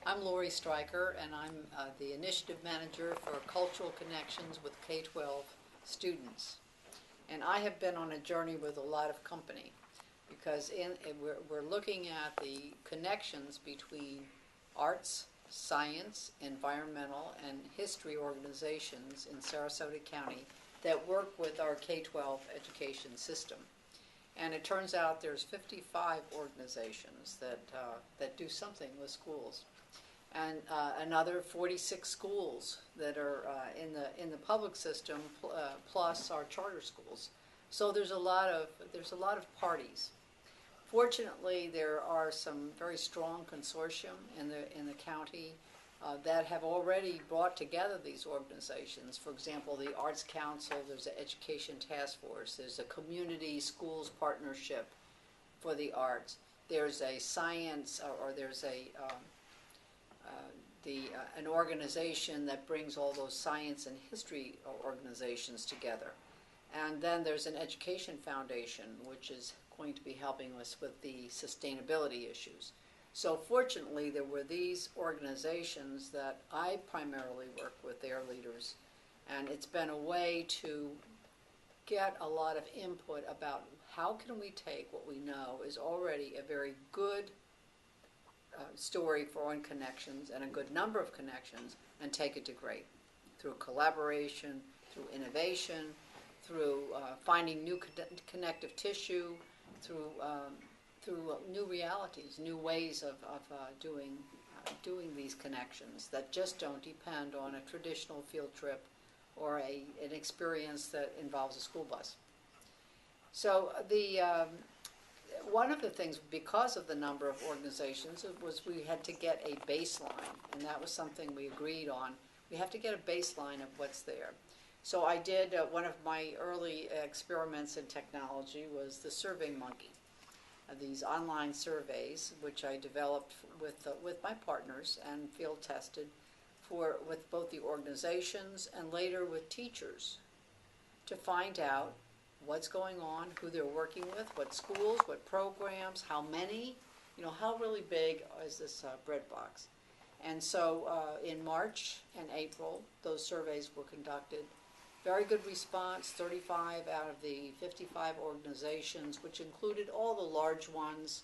I'm Laurey Stryker, and I'm the Initiative Manager for Cultural Connections with K-12 students. And I have been on a journey with a lot of company because we're looking at the connections between arts, science, environmental, and history organizations in Sarasota County that work with our K-12 education system. And it turns out there's 55 organizations that do something with schools, and another 46 schools that are in the public system, plus our charter schools. So there's a lot of parties. Fortunately, there are some very strong consortium in the county that have already brought together these organizations. For example, the Arts Council, there's an Education Task Force, there's a Community Schools Partnership for the Arts, there's a science, or there's an organization that brings all those science and history organizations together. And then there's an Education Foundation, which is going to be helping us with the sustainability issues. So fortunately, there were these organizations that I primarily work with, their leaders, and it's been a way to get a lot of input about how can we take what we know is already a very good story for On Connections and a good number of connections and take it to great through collaboration, through innovation, through finding new connective tissue, through new realities, new ways of doing these connections that just don't depend on a traditional field trip or an experience that involves a school bus. So one of the things, because of the number of organizations, was we had to get a baseline, and that was something we agreed on. We have to get a baseline of what's there. So I did, one of my early experiments in technology was the Survey Monkey. These online surveys, which I developed with my partners and field tested with both the organizations and later with teachers to find out what's going on, who they're working with, what schools, what programs, how many, how really big is this breadbox. And so in March and April, those surveys were conducted. Very good response, 35 out of the 55 organizations, which included all the large ones.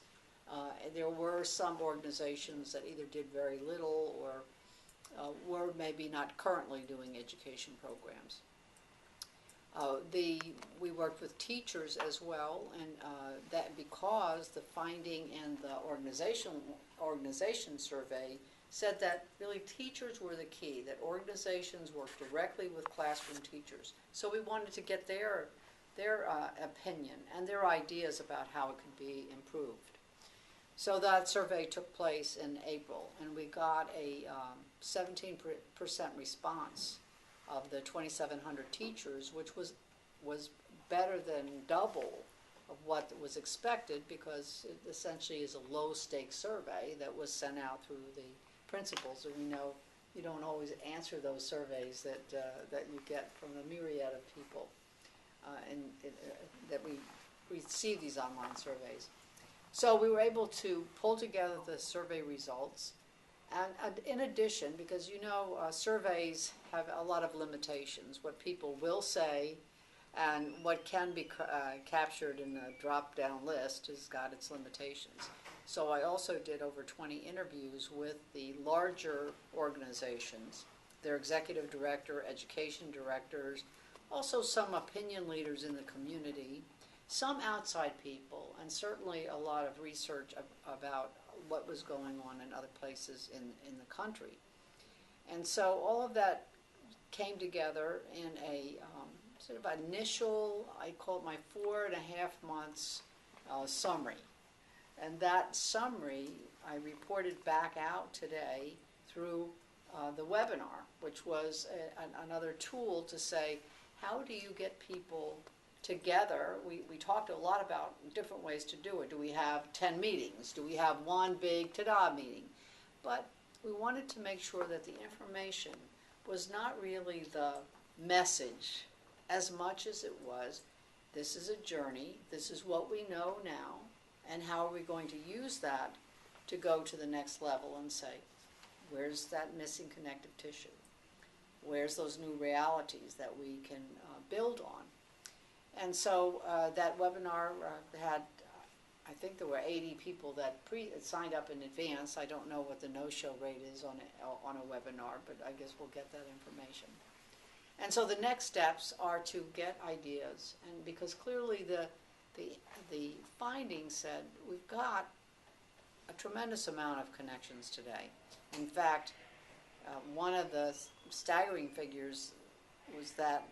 There were some organizations that either did very little or were maybe not currently doing education programs. We worked with teachers as well, and that because the finding in the organization survey said that really teachers were the key, that organizations work directly with classroom teachers. So we wanted to get their opinion and their ideas about how it could be improved. So that survey took place in April, and we got a 17% response of the 2,700 teachers, which was better than double of what was expected, because it essentially is a low-stakes survey that was sent out through the principals, and we know you don't always answer those surveys that you get from the myriad of people that we receive these online surveys. So we were able to pull together the survey results, and in addition, because surveys have a lot of limitations, what people will say and what can be captured in a drop-down list has got its limitations. So I also did over 20 interviews with the larger organizations, their executive director, education directors, also some opinion leaders in the community, some outside people, and certainly a lot of research about what was going on in other places in the country. And so all of that came together in a sort of initial, I call it my 4.5 months summary. And that summary I reported back out today through the webinar, which was another tool to say, how do you get people together? We talked a lot about different ways to do it. Do we have 10 meetings? Do we have one big ta-da meeting? But we wanted to make sure that the information was not really the message as much as it was, this is a journey, this is what we know now, and how are we going to use that to go to the next level and say, Where's that missing connective tissue? Where's those new realities that we can build on? And so that webinar had, I think there were 80 people that signed up in advance. I don't know what the no-show rate is on a webinar, but I guess we'll get that information. And so the next steps are to get ideas, and because clearly the findings said we've got a tremendous amount of connections today. In fact, one of the staggering figures was that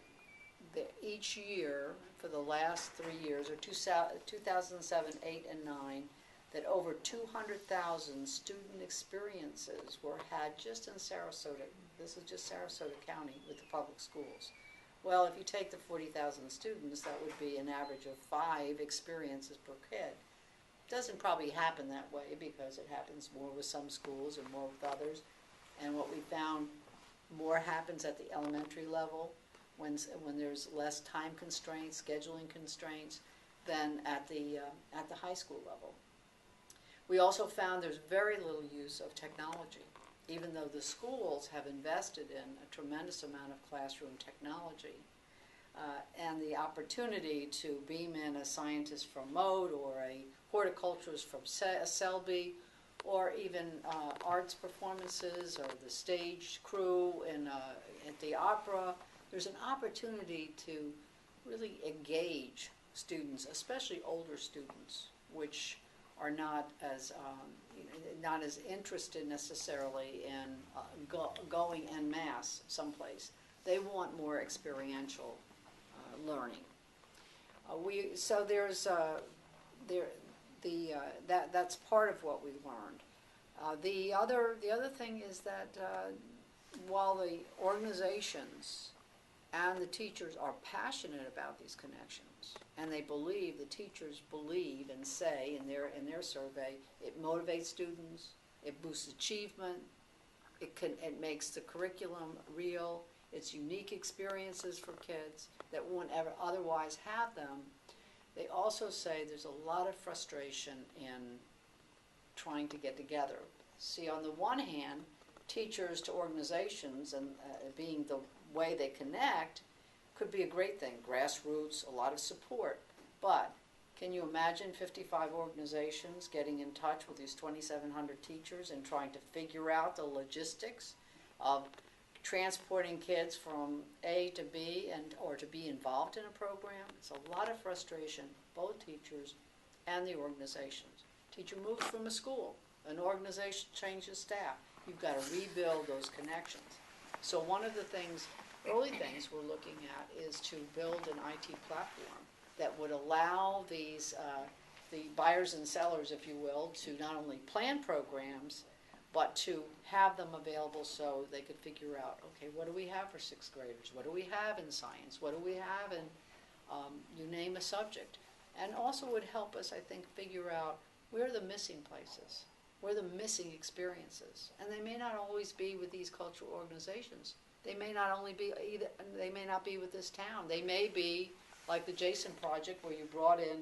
each year for the last 3 years, or 2007, 8, and 9, that over 200,000 student experiences were had just in Sarasota. This is just Sarasota County with the public schools. Well, if you take the 40,000 students, that would be an average of 5 experiences per kid. Doesn't probably happen that way because it happens more with some schools and more with others. And what we found, more happens at the elementary level when there's less time constraints, scheduling constraints, than at the high school level. We also found there's very little use of technology, even though the schools have invested in a tremendous amount of classroom technology. And the opportunity to beam in a scientist from Mode or a horticulturist from Selby, or even arts performances or the stage crew at the opera. There's an opportunity to really engage students, especially older students, which are not as interested necessarily in going en masse someplace. They want more experiential learning. So there's that's part of what we learned. The other thing is that while the organizations and the teachers are passionate about these connections, and they believe, the teachers believe and say in their survey, it motivates students, it boosts achievement, it makes the curriculum real, it's unique experiences for kids that won't ever otherwise have them. They also say there's a lot of frustration in trying to get together. See, on the one hand, teachers to organizations and being the way they connect could be a great thing, grassroots, a lot of support. But can you imagine 55 organizations getting in touch with these 2,700 teachers and trying to figure out the logistics of transporting kids from A to B or to be involved in a program? It's a lot of frustration, both teachers and the organizations. Teacher moves from a school, an organization changes staff. You've got to rebuild those connections. So one of the early things we're looking at is to build an IT platform that would allow these, the buyers and sellers, if you will, to not only plan programs, but to have them available so they could figure out, okay, what do we have for 6th graders? What do we have in science? What do we have in, you name a subject? And also would help us, I think, figure out where are the missing places, where are the missing experiences. And they may not always be with these cultural organizations. They may not only be they may not be with this town. They may be like the Jason Project, where you brought in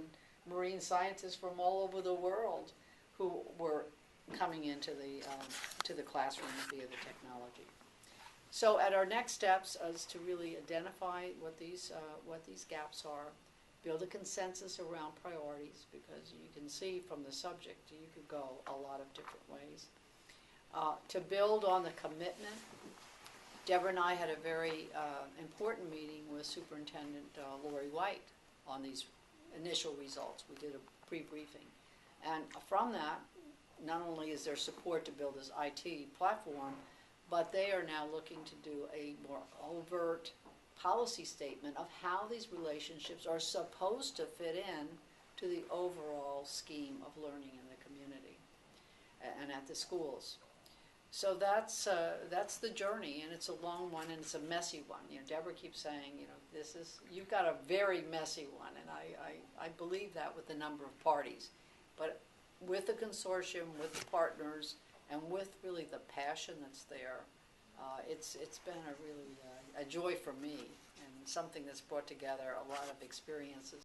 marine scientists from all over the world who were coming into the classroom via the technology. So at our next steps is to really identify what these gaps are, build a consensus around priorities, because you can see from the subject you could go a lot of different ways. To build on the commitment, Deborah and I had a very important meeting with Superintendent Laurey White on these initial results. We did a pre-briefing, and from that, not only is there support to build this IT platform, but they are now looking to do a more overt policy statement of how these relationships are supposed to fit in to the overall scheme of learning in the community and at the schools. So that's the journey, and it's a long one, and it's a messy one. You know, Deborah keeps saying, you know, you've got a very messy one, and I believe that with the number of parties. But with the consortium, with the partners, and with really the passion that's there, it's been a really a joy for me, and something that's brought together a lot of experiences